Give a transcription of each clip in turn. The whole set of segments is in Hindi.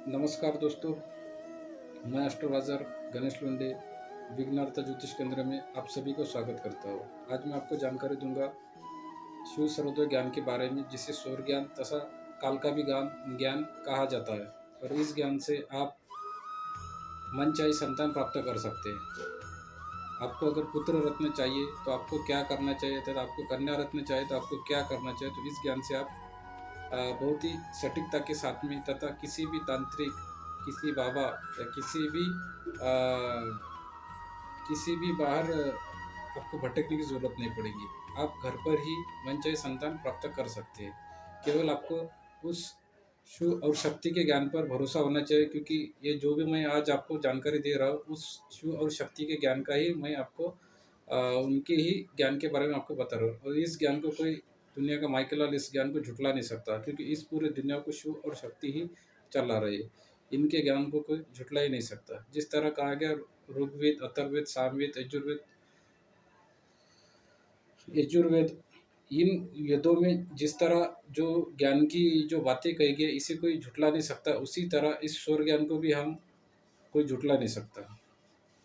नमस्कार दोस्तों, मैं एस्ट्रोलॉजर गणेश लोंढे विघ्नार्थ ज्योतिष केंद्र में आप सभी को स्वागत करता हूँ। आज मैं आपको जानकारी दूंगा शिव सर्वोदय ज्ञान के बारे में, जिसे सौर ज्ञान तथा काल का भी ज्ञान ज्ञान कहा जाता है। और इस ज्ञान से आप मनचाही संतान प्राप्त कर सकते हैं। आपको अगर पुत्र रत्न चाहिए तो आपको क्या करना चाहिए, तथा आपको कन्या रत्न चाहिए तो आपको क्या करना चाहिए, तो इस ज्ञान से आप बहुत ही सटीकता के साथ में तथा किसी भी तांत्रिक, किसी बाबा या किसी भी बाहर आपको भटकने की ज़रूरत नहीं पड़ेगी। आप घर पर ही मनचाही संतान प्राप्त कर सकते हैं। केवल आपको उस शिव और शक्ति के ज्ञान पर भरोसा होना चाहिए, क्योंकि ये जो भी मैं आज आपको जानकारी दे रहा हूँ, उस शिव और शक्ति के ज्ञान का ही मैं आपको उनके ही ज्ञान के बारे में आपको बता रहा हूँ। और इस ज्ञान को कोई दुनिया का माइकल इस ज्ञान को झुठला नहीं सकता, क्योंकि इस पूरे दुनिया को शिव और शक्ति ही चला रही है। इनके ज्ञान को कोई झुठला ही नहीं सकता। जिस तरह कहा गया, ऋग्वेद, अथर्ववेद, सामवेद, यजुर्वेद, इन वेदों में जिस तरह जो ज्ञान की जो बातें कही गई, इसे कोई झुठला नहीं सकता, उसी तरह इस सौर ज्ञान को भी हम कोई झुठला नहीं सकता।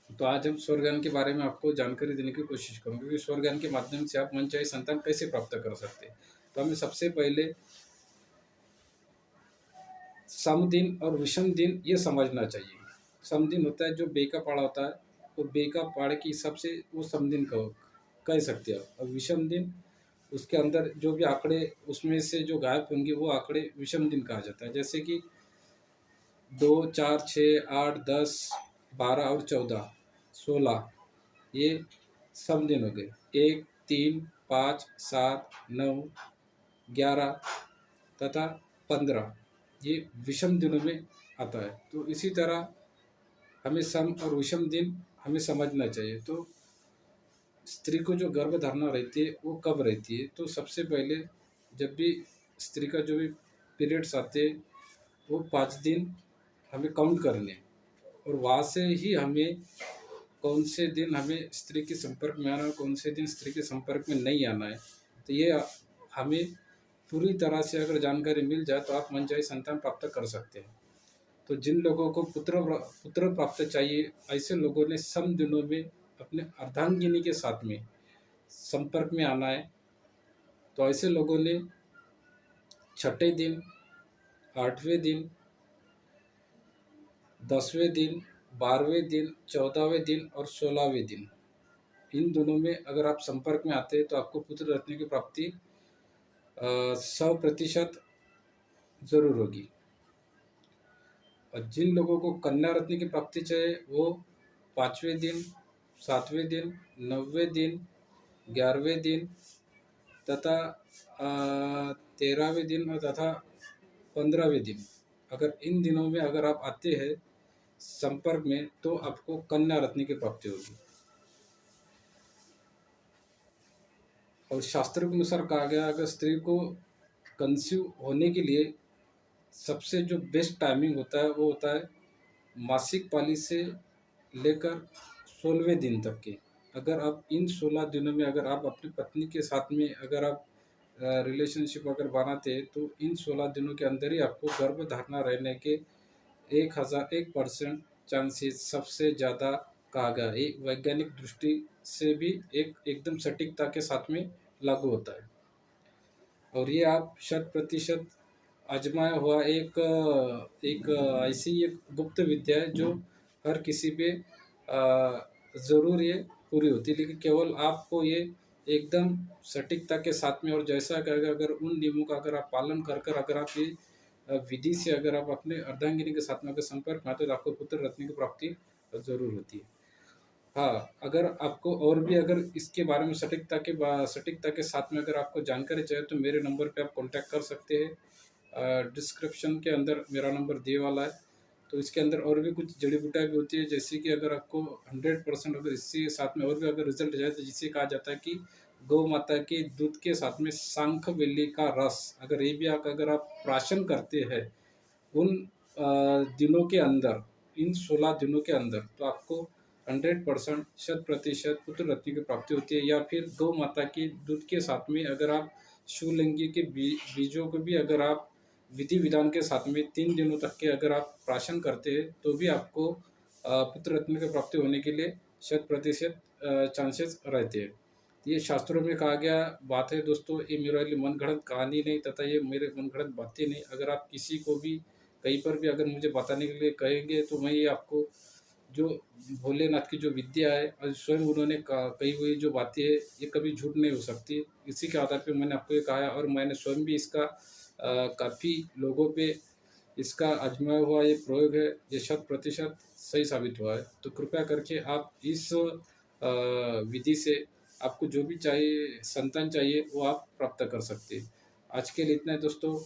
तो आज हम सौर ज्ञान के बारे में आपको जानकारी देने की कोशिश करूँगा, क्योंकि सौर ज्ञान के माध्यम से आप मनचाही संतान कैसे प्राप्त कर सकते हैं। तो हमें सबसे पहले समदिन और विषम दिन ये समझना चाहिए। समदिन होता है जो बे का पाड़ा होता है, तो बे का पाड़े के हिसाब से वो समदिन कह सकते हैं। और विषम दिन, उसके अंदर जो भी आंकड़े उसमें से जो गायब होंगे वो आंकड़े विषम दिन कहा जाता है। जैसे कि 2, 4, 6, 8, 10, 12 और 14, 16 ये सम दिन हो गए। 1, 3, 5, 7, 9, 11 तथा 15 ये विषम दिनों में आता है। तो इसी तरह हमें सम और विषम दिन हमें समझना चाहिए। तो स्त्री को जो गर्भ धारणा रहती है वो कब रहती है, तो सबसे पहले जब भी स्त्री का जो भी पीरियड्स आते हैं वो 5 दिन हमें काउंट करने हैं। और वहाँ से ही हमें कौन से दिन हमें स्त्री के संपर्क में आना है, कौन से दिन स्त्री के संपर्क में नहीं आना है। तो ये हमें पूरी तरह से अगर जानकारी मिल जाए तो आप मनचाही संतान प्राप्त कर सकते हैं। तो जिन लोगों को पुत्र प्राप्त चाहिए, ऐसे लोगों ने सम दिनों में अपने अर्धांगिनी के साथ में संपर्क में आना है। तो ऐसे लोगों ने 6ठे दिन, 8वें दिन, 10वें दिन, 12वें दिन, 14वें दिन और 16वें दिन, इन दोनों में अगर आप संपर्क में आते हैं तो आपको पुत्र रत्न की प्राप्ति 100% जरूर होगी। और जिन लोगों को कन्या रत्न की प्राप्ति चाहिए वो 5वें दिन, 7वें दिन, 9वें दिन, 11वें दिन तथा 13वें दिन और तथा 15वें दिन, अगर इन दिनों में अगर आप आते हैं संपर्क में तो आपको कन्या रत्न की प्राप्ति होगी। और शास्त्र के अनुसार कहा गया, अगर स्त्री को कंसीव होने के लिए सबसे जो बेस्ट टाइमिंग होता है वो होता है मासिक पाली से लेकर 16वें दिन तक के। अगर आप इन 16 दिनों में अगर आप अपनी पत्नी के साथ में अगर आप रिलेशनशिप अगर बनाते हैं तो इन 16 दिनों के अंदर ही आपको गर्भ धारणा रहने के 1001% चांसेस सबसे ज़्यादा कहा गया है। एक वैज्ञानिक दृष्टि से भी एकदम सटीकता के साथ में लागू होता है। और ये आप 100% आजमाया हुआ एक ऐसी एक गुप्त विद्या है जो हर किसी पे ज़रूर ये पूरी होती है, लेकिन केवल आपको ये एकदम सटीकता के साथ में और जैसा कि अगर उन नियमों का अगर आप पालन कर कर अगर आप ये विधि से अगर आप अपने अर्धांगिनी के साथ में अगर संपर्क में आते तो आपको पुत्र रत्न की प्राप्ति ज़रूर होती है। हाँ, अगर आपको और भी अगर इसके बारे में सटीकता के साथ में अगर आपको जानकारी चाहिए तो मेरे नंबर पे आप कांटेक्ट कर सकते हैं। डिस्क्रिप्शन के अंदर मेरा नंबर दिए वाला है। तो इसके अंदर और भी कुछ जड़ी बूटियाँ भी होती है, जैसे कि अगर आपको 100% अगर इसके साथ में और भी अगर रिजल्ट जाए तो जिसे कहा जाता है कि गौ माता के दूध के साथ में शंख बेली का रस, अगर ये भी अगर आप प्राशन करते हैं उन दिनों के अंदर, इन 16 दिनों के अंदर, तो आपको 100% 100% पुत्र रत्न की प्राप्ति होती है। या फिर गौ माता के दूध के साथ में अगर आप शिवलिंगी के बीजों को भी अगर आप विधि विधान के साथ में 3 दिनों तक के अगर आप प्राशन करते हैं तो भी आपको पुत्र रत्न की प्राप्ति होने के लिए 100% चांसेस रहते हैं। ये शास्त्रों में कहा गया बात है दोस्तों, ये मेरे वाली मनगढ़ंत कहानी नहीं तथा ये मेरे मनगढ़ंत बातें नहीं। अगर आप किसी को भी कहीं पर भी अगर मुझे बताने के लिए कहेंगे तो मैं ये आपको जो भोलेनाथ की जो विद्या है और स्वयं उन्होंने कही हुई जो बातें हैं ये कभी झूठ नहीं हो सकती। इसी के आधार पे मैंने आपको ये कहा है और मैंने स्वयं भी इसका काफ़ी लोगों पे इसका आजमाया हुआ ये प्रयोग है, ये 100% सही साबित हुआ है। तो कृपया करके आप इस विधि से आपको जो भी चाहिए संतान चाहिए वो आप प्राप्त कर सकते हैं। आज के लिए इतना है दोस्तों,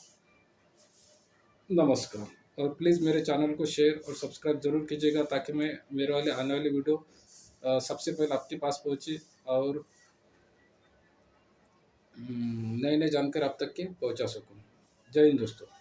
नमस्कार। और प्लीज़ मेरे चैनल को शेयर और सब्सक्राइब ज़रूर कीजिएगा ताकि मैं मेरे वाले आने वाली वीडियो सबसे पहले आपके पास पहुँचे और नई नई जानकारी आप तक के पहुँचा सकूँ। जय हिंद दोस्तों।